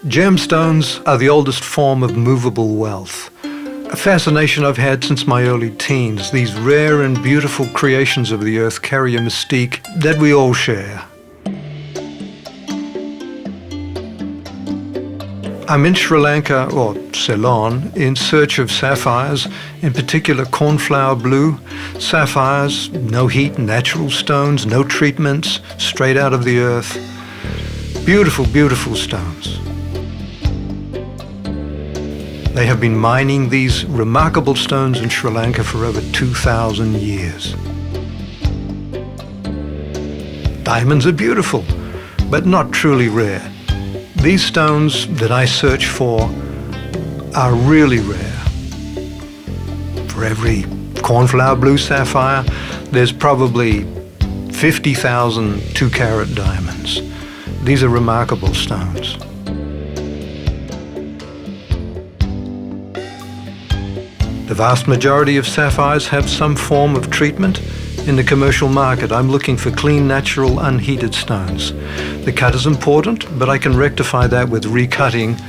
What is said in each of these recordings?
Gemstones are the oldest form of movable wealth. A fascination I've had since my early teens. These rare and beautiful creations of the earth carry a mystique that we all share. I'm in Sri Lanka, or Ceylon, in search of sapphires, in particular cornflower blue. Sapphires, no heat, natural stones, no treatments, straight out of the earth. Beautiful, beautiful stones. They have been mining these remarkable stones in Sri Lanka for over 2,000 years. Diamonds are beautiful, but not truly rare. These stones that I search for are really rare. For every cornflower blue sapphire, there's probably 50,000 2-carat diamonds. These are remarkable stones. The vast majority of sapphires have some form of treatment. In the commercial market, I'm looking for clean, natural, unheated stones. The cut is important, but I can rectify that with recutting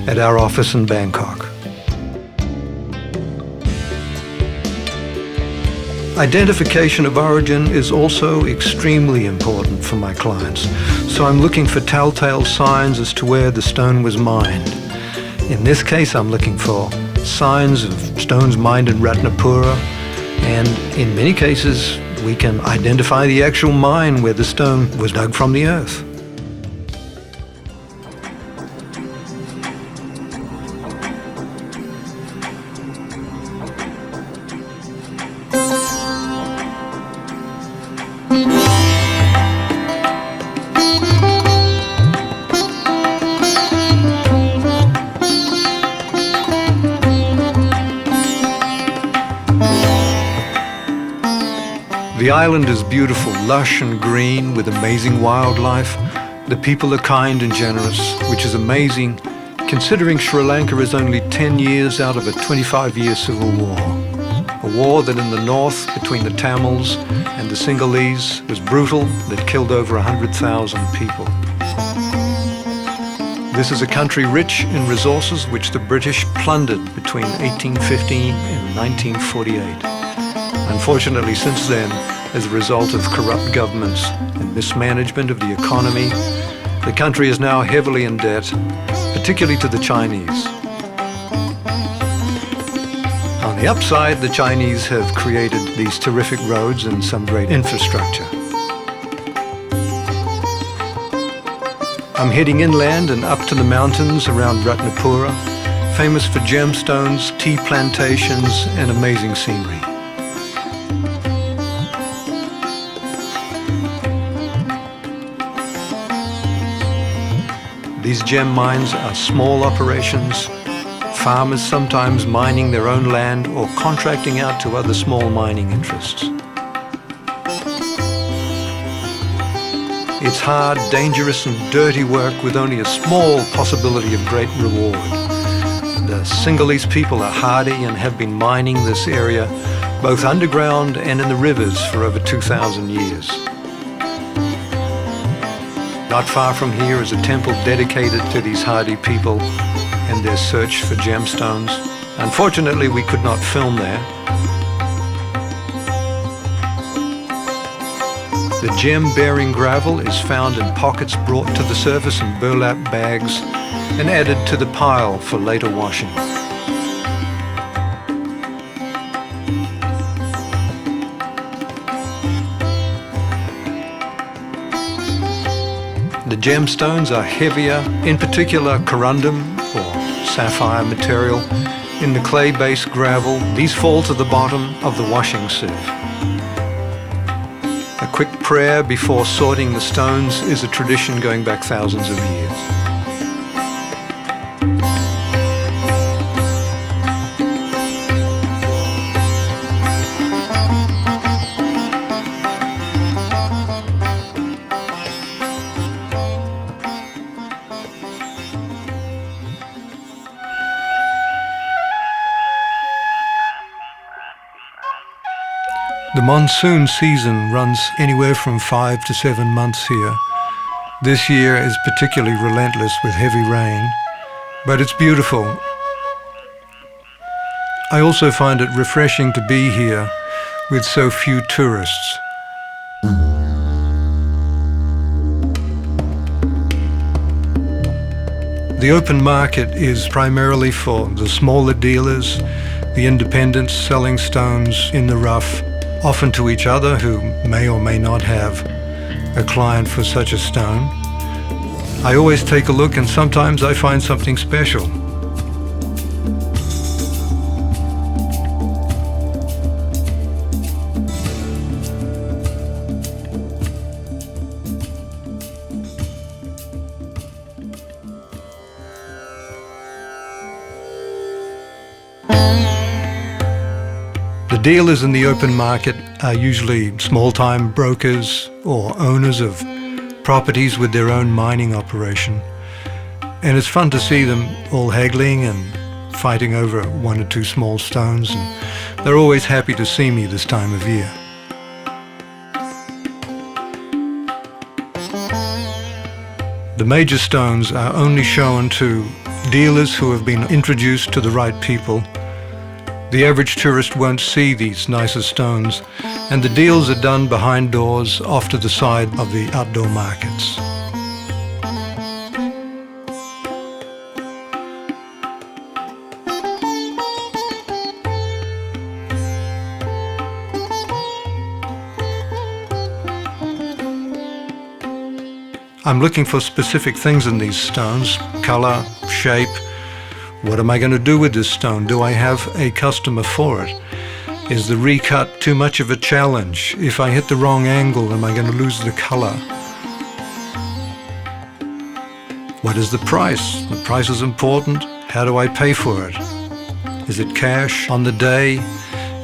at our office in Bangkok. Identification of origin is also extremely important for my clients, so I'm looking for telltale signs as to where the stone was mined. In this case, I'm looking for signs of stones mined in Ratnapura, and in many cases we can identify the actual mine where the stone was dug from the earth. The island is beautiful, lush and green with amazing wildlife. The people are kind and generous, which is amazing considering Sri Lanka is only 10 years out of a 25-year civil war. A war that in the north, between the Tamils and the Sinhalese, was brutal, that killed over 100,000 people. This is a country rich in resources which the British plundered between 1850 and 1948. Unfortunately, since then, as a result of corrupt governments and mismanagement of the economy, the country is now heavily in debt, particularly to the Chinese. On the upside, the Chinese have created these terrific roads and some great infrastructure. I'm heading inland and up to the mountains around Ratnapura, famous for gemstones, tea plantations, and amazing scenery. These gem mines are small operations, farmers sometimes mining their own land or contracting out to other small mining interests. It's hard, dangerous and dirty work with only a small possibility of great reward. The Sinhalese people are hardy and have been mining this area both underground and in the rivers for over 2,000 years. Not far from here is a temple dedicated to these hardy people and their search for gemstones. Unfortunately, we could not film there. The gem-bearing gravel is found in pockets brought to the surface in burlap bags and added to the pile for later washing. The gemstones are heavier, in particular corundum or sapphire material. In the clay-based gravel, these fall to the bottom of the washing sieve. A quick prayer before sorting the stones is a tradition going back thousands of years. The monsoon season runs anywhere from 5 to 7 months here. This year is particularly relentless with heavy rain. but it's beautiful. I also find it refreshing to be here with so few tourists. The open market is primarily for the smaller dealers, the independents selling stones in the rough, often to each other who may or may not have a client for such a stone. I always take a look and sometimes I find something special. The dealers in the open market are usually small-time brokers or owners of properties with their own mining operation. And it's fun to see them all haggling and fighting over one or two small stones, and they're always happy to see me this time of year. The major stones are only shown to dealers who have been introduced to the right people. The average tourist won't see these nicer stones, and the deals are done behind doors off to the side of the outdoor markets. I'm looking for specific things in these stones: color, shape. What am I going to do with this stone? Do I have a customer for it? Is the recut too much of a challenge? If I hit the wrong angle, am I going to lose the color? What is the price? The price is important. How do I pay for it? Is it cash on the day?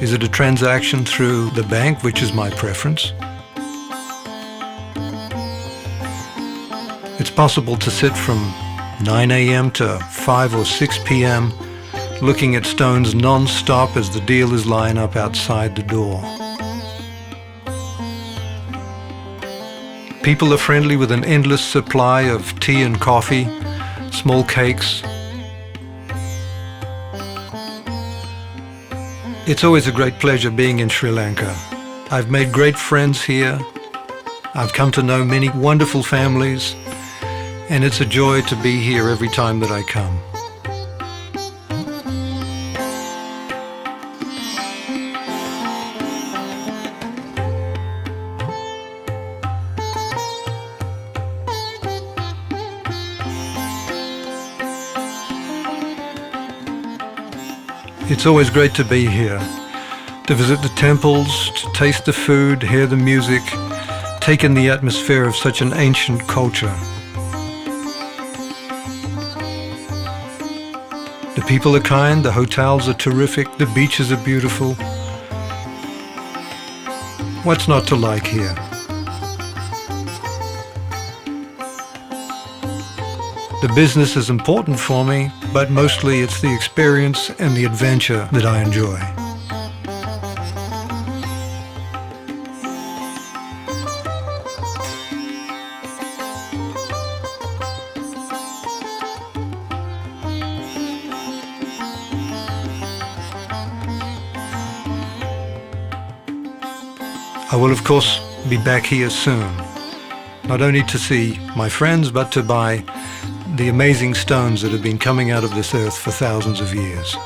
Is it a transaction through the bank, which is my preference? It's possible to sit from 9 a.m. to 5 or 6 p.m. looking at stones non-stop as the dealers line up outside the door. People are friendly with an endless supply of tea and coffee, small cakes. It's always a great pleasure being in Sri Lanka. I've made great friends here. I've come to know many wonderful families, and it's a joy to be here every time that I come. It's always great to be here, to visit the temples, to taste the food, hear the music, take in the atmosphere of such an ancient culture. The people are kind, the hotels are terrific, the beaches are beautiful. What's not to like here? The business is important for me, but mostly it's the experience and the adventure that I enjoy. I will of course be back here soon, not only to see my friends, but to buy the amazing stones that have been coming out of this earth for thousands of years.